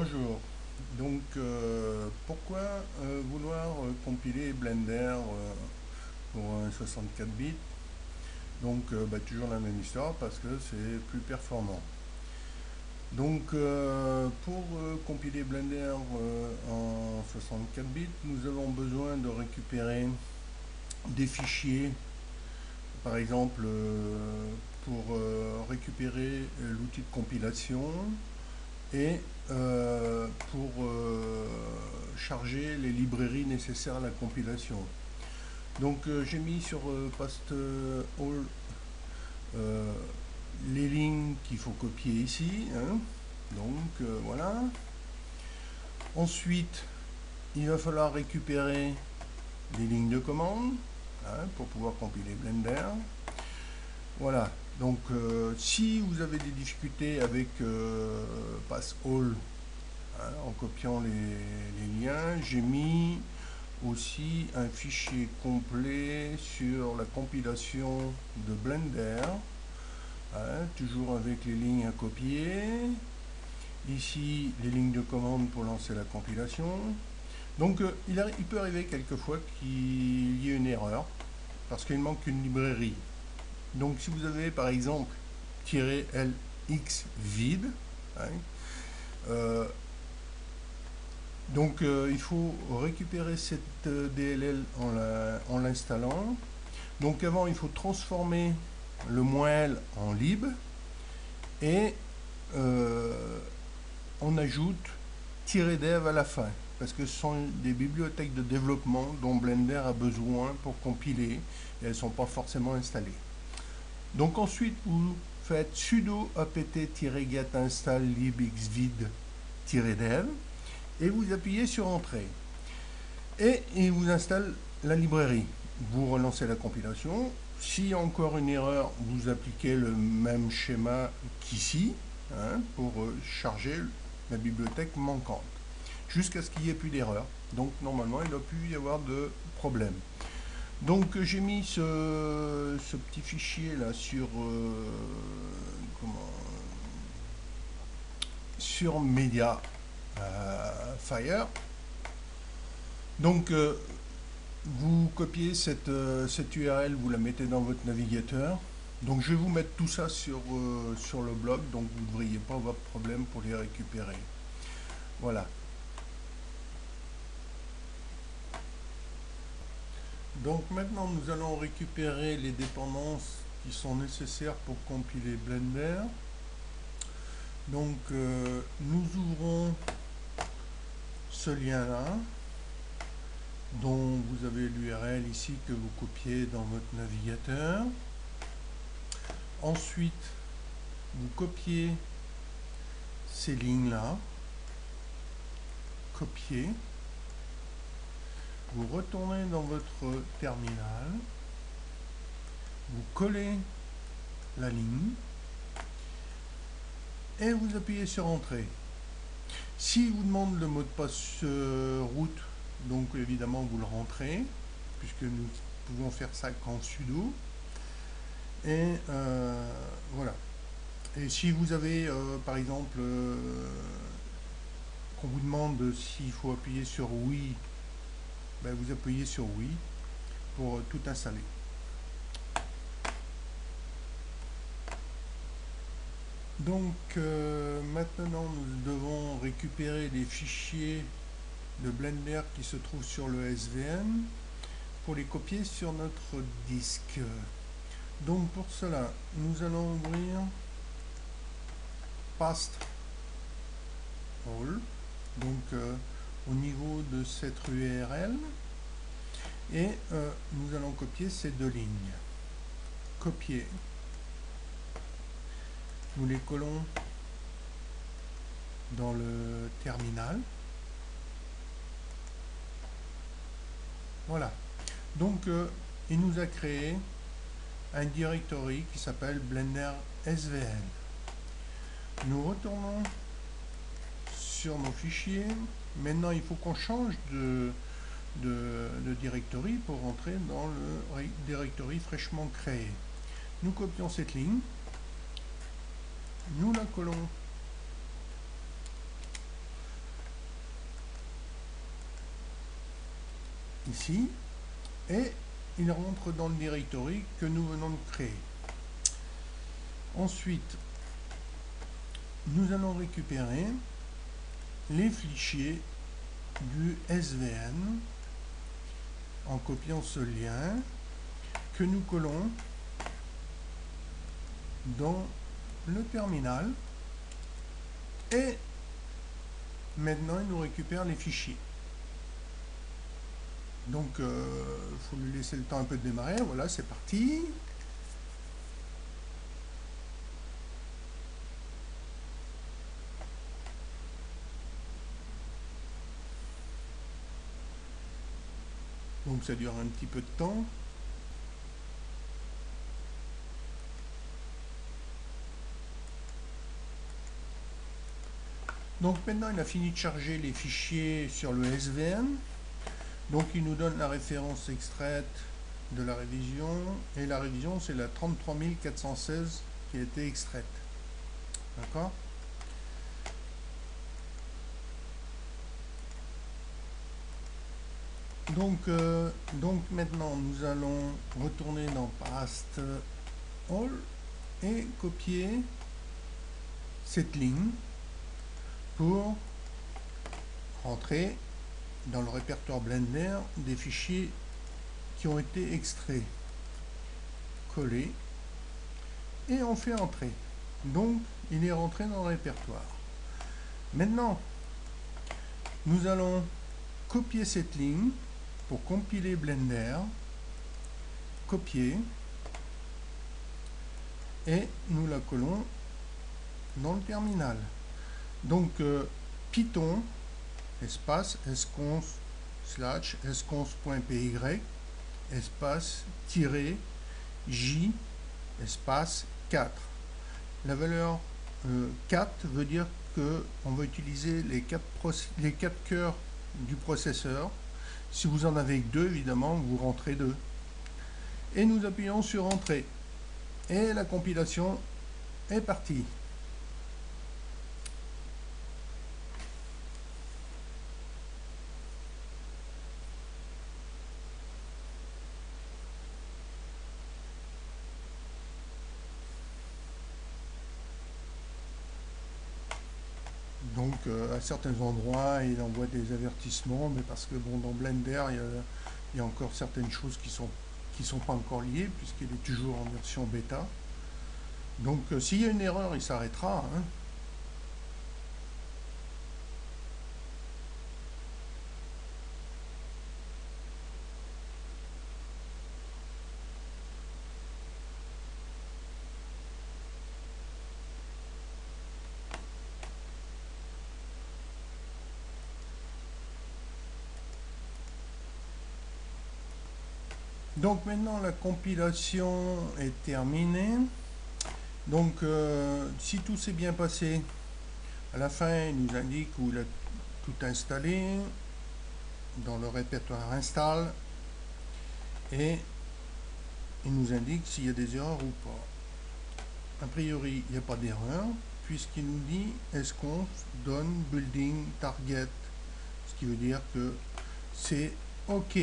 Bonjour. Donc, pourquoi vouloir compiler Blender pour un 64 bits? Donc, toujours la même histoire parce que c'est plus performant. Donc, pour compiler Blender en 64 bits, nous avons besoin de récupérer des fichiers, par exemple, pour récupérer l'outil de compilation et pour charger les librairies nécessaires à la compilation. Donc j'ai mis sur Post All euh, les lignes qu'il faut copier ici, hein. Donc voilà. Ensuite, il va falloir récupérer les lignes de commande, hein, pour pouvoir compiler Blender. Voilà. Donc si vous avez des difficultés avec Pass All, hein, en copiant les liens, j'ai mis aussi un fichier complet sur la compilation de Blender, hein, toujours avec les lignes à copier. Ici, les lignes de commande pour lancer la compilation. Donc, il peut arriver quelquefois qu'il y ait une erreur parce qu'il manque une librairie. Donc, si vous avez par exemple -lx vide, hein, euh, donc il faut récupérer cette DLL en l'installant. Donc avant il faut transformer le -l en lib et on ajoute -dev à la fin parce que ce sont des bibliothèques de développement dont Blender a besoin pour compiler et elles ne sont pas forcément installées. Donc ensuite vous faites sudo apt-get install libxvid-dev et vous appuyez sur Entrée. Et il vous installe la librairie. Vous relancez la compilation. S'il y a encore une erreur, vous appliquez le même schéma qu'ici, hein, pour charger la bibliothèque manquante, jusqu'à ce qu'il n'y ait plus d'erreur. Donc normalement, il ne doit plus y avoir de problème. Donc j'ai mis ce petit fichier là sur Media Fire. Donc vous copiez cette URL, vous la mettez dans votre navigateur. Donc je vais vous mettre tout ça sur le blog, donc vous ne devriez pas avoir de problème pour les récupérer. Voilà. Donc maintenant nous allons récupérer les dépendances qui sont nécessaires pour compiler Blender. Donc nous ouvrons ce lien là, dont vous avez l'URL ici que vous copiez dans votre navigateur. Ensuite, vous copiez ces lignes-là, copiez, vous retournez dans votre terminal, vous collez la ligne et vous appuyez sur Entrée. S'il vous demande le mot de passe route, donc évidemment vous le rentrez, puisque nous pouvons faire ça qu'en sudo. Et voilà. Et si vous avez par exemple qu'on vous demande s'il faut appuyer sur oui, ben vous appuyez sur oui pour tout installer. Donc maintenant nous devons récupérer les fichiers de Blender qui se trouvent sur le SVN pour les copier sur notre disque. Donc pour cela, nous allons ouvrir Past All, donc au niveau de cette URL, et nous allons copier ces deux lignes. Copier. Nous les collons dans le terminal. Voilà. Donc il nous a créé un directory qui s'appelle Blender SVN. Nous retournons sur nos fichiers. Maintenant, il faut qu'on change de directory pour rentrer dans le directory fraîchement créé. Nous copions cette ligne, nous la collons ici, et il rentre dans le directory que nous venons de créer. Ensuite, nous allons récupérer les fichiers du SVN en copiant ce lien que nous collons dans le terminal, et maintenant il nous récupère les fichiers. Donc il faut lui laisser le temps un peu de démarrer. Voilà, c'est parti. Donc ça dure un petit peu de temps. Donc maintenant il a fini de charger les fichiers sur le SVN. Donc il nous donne la référence extraite de la révision, et la révision c'est la 33416 qui a été extraite. D'accord? Donc maintenant nous allons retourner dans Past All et copier cette ligne pour rentrer dans le répertoire Blender des fichiers qui ont été extraits. Coller et on fait entrer. Donc il est rentré dans le répertoire. Maintenant nous allons copier cette ligne pour compiler Blender, copier, et nous la collons dans le terminal. Donc Python espace esconce slash esconce.py espace tiré j espace 4. La valeur 4 veut dire que on va utiliser les quatre cœurs du processeur. Si vous en avez que 2, évidemment, vous rentrez 2. Et nous appuyons sur Entrée. Et la compilation est partie. Donc à certains endroits il envoie des avertissements, mais parce que bon, dans Blender il y a encore certaines choses qui sont pas encore liées, puisqu'il est toujours en version bêta. Donc s'il y a une erreur, il s'arrêtera, hein. Donc maintenant la compilation est terminée. Donc si tout s'est bien passé, à la fin il nous indique où il a tout installé dans le répertoire install, et il nous indique s'il y a des erreurs ou pas. A priori il n'y a pas d'erreur, puisqu'il nous dit esconce donne building target, ce qui veut dire que c'est OK.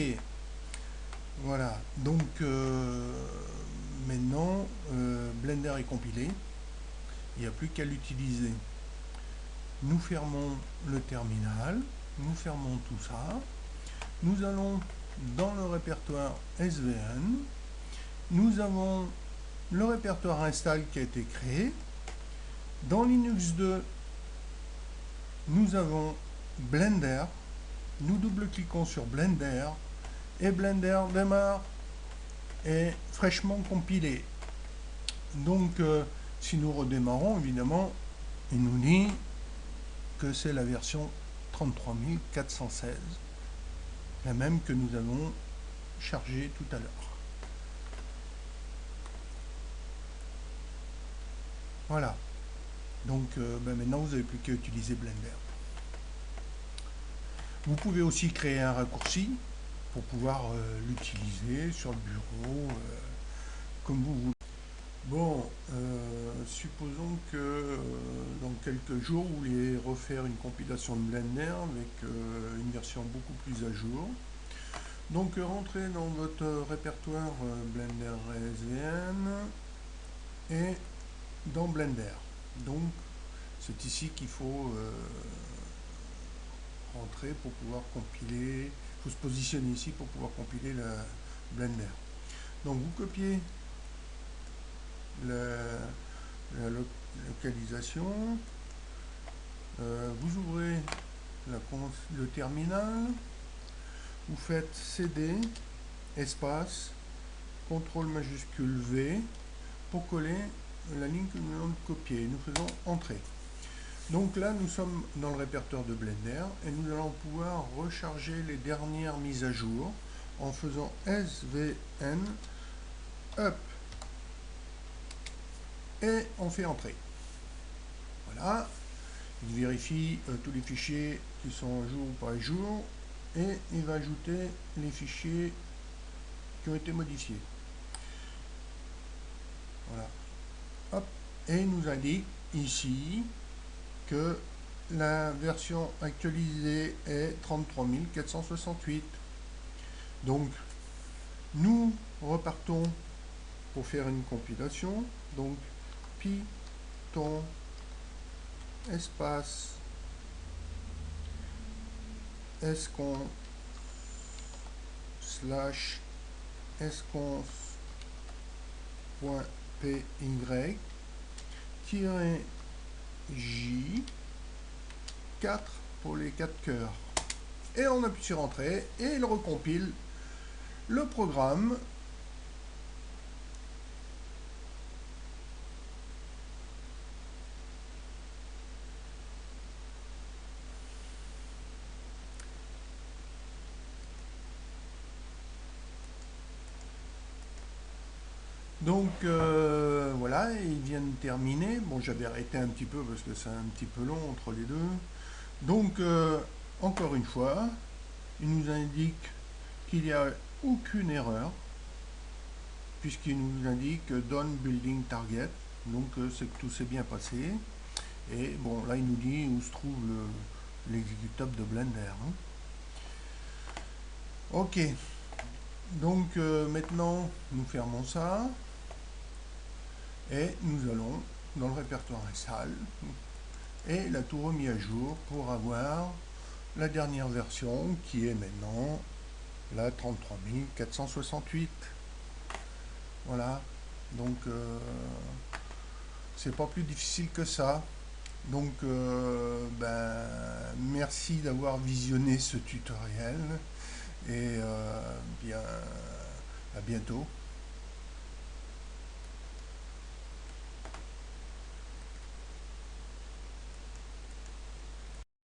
Voilà, donc maintenant Blender est compilé, il n'y a plus qu'à l'utiliser. Nous fermons le terminal, nous fermons tout ça, nous allons dans le répertoire SVN, nous avons le répertoire install qui a été créé. Dans Linux 2, nous avons Blender, nous double-cliquons sur Blender, et Blender démarre et fraîchement compilé. Donc si nous redémarrons, évidemment il nous dit que c'est la version 33416, la même que nous avons chargée tout à l'heure. Voilà, donc maintenant vous n'avez plus qu'à utiliser Blender. Vous pouvez aussi créer un raccourci pour pouvoir l'utiliser sur le bureau, comme vous voulez. Bon, supposons que dans quelques jours, vous voulez refaire une compilation de Blender avec une version beaucoup plus à jour. Donc rentrez dans votre répertoire Blender SVN et dans Blender. Donc c'est ici qu'il faut rentrer pour pouvoir compiler, il faut se positionner ici pour pouvoir compiler le Blender. Donc vous copiez la localisation, vous ouvrez le terminal, vous faites CD, espace, CTRL majuscule V pour coller la ligne que nous allons copier. Nous faisons Entrée. Donc là, nous sommes dans le répertoire de Blender et nous allons pouvoir recharger les dernières mises à jour en faisant SVN up et on fait Entrée. Voilà, il vérifie tous les fichiers qui sont à jour ou pas à jour et il va ajouter les fichiers qui ont été modifiés. Voilà. Hop. Et il nous indique ici que la version actualisée est 33 468. Donc, nous repartons pour faire une compilation. Donc, Python espace esconf slash esconf.py J 4 pour les 4 cœurs. Et on appuie sur Entrée et il recompile le programme. Donc voilà, il vient de terminer. Bon, j'avais arrêté un petit peu parce que c'est un petit peu long entre les deux. Donc encore une fois, il nous indique qu'il n'y a aucune erreur puisqu'il nous indique Done Building Target. Donc c'est que tout s'est bien passé. Et bon, là il nous dit où se trouve l'exécutable de Blender. Hein. Ok. Donc maintenant, nous fermons ça. Et nous allons dans le répertoire salle et la tout remis à jour pour avoir la dernière version qui est maintenant la 33 468. Voilà, donc c'est pas plus difficile que ça. Donc merci d'avoir visionné ce tutoriel et bien à bientôt.